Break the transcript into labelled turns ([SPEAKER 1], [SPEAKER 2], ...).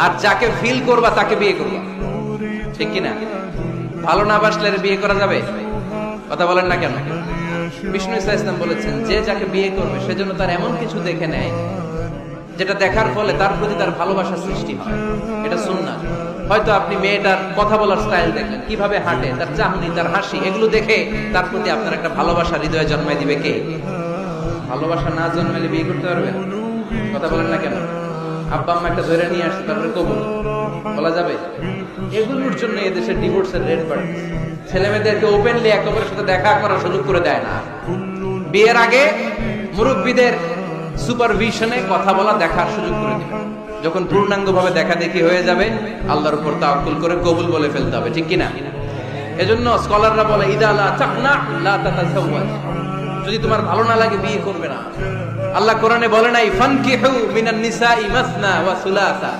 [SPEAKER 1] আর যাকে ফিল করবা তাকে বিয়ে করবা, ঠিক কিনা? ভালো না বাসলে বিয়ে করা যাবে? কথা বলেন না কেন? বিষ্ণু ইসলাম বলেছেন, যে যাকে বিয়ে করবে সেজন্য তার এমন কিছু দেখে নেয় যেটা দেখার ফলে তার প্রতি তার ভালোবাসা সৃষ্টি হয়। এটা সুন্নাত। হয়তো আপনি মেয়েটার কথা বলার স্টাইল দেখলেন, কিভাবে হাঁটে, তার চাহনি, তার হাসি, এগুলো দেখে তার প্রতি আপনার একটা ভালোবাসা হৃদয়ে জন্মাই দিবে কে? ভালোবাসা না জন্মাইলে বিয়ে করতে পারবেন? কথা বলেন না কেন? আব্বা আম্মা একটা ধরে নিয়ে আসছে, তারপরে কবুল বলা যাবে? এগুলোর জন্য এদেশে ডিভোর্সের রেট বাড়ছে। ছেলে মেয়েদেরকে ওপেনলি একে অপরের সাথে দেখা করার সুযোগ করে দেয় না। বিয়ের আগে মুরব্বীদের সুপারভিশনে কথা বলা, দেখার সুযোগ করে দিবে। যখন পূর্ণাঙ্গ ভাবে দেখা দেখি হয়ে যাবে, আল্লাহর উপর তাওয়াক্কুল করে কবুল বলে ফেলতে হবে, ঠিক কিনা? এজন্য স্কলাররা বলে, ইদা লা তাকনা লা তাতাযাওয়াজ, যদি তোমার ভালো না লাগে বিয়ে করবে না। আল্লাহ কোরআনে বলে নাই, ফানকিহু মিনান নিসাই মাসনা ওয়া সুলাসা।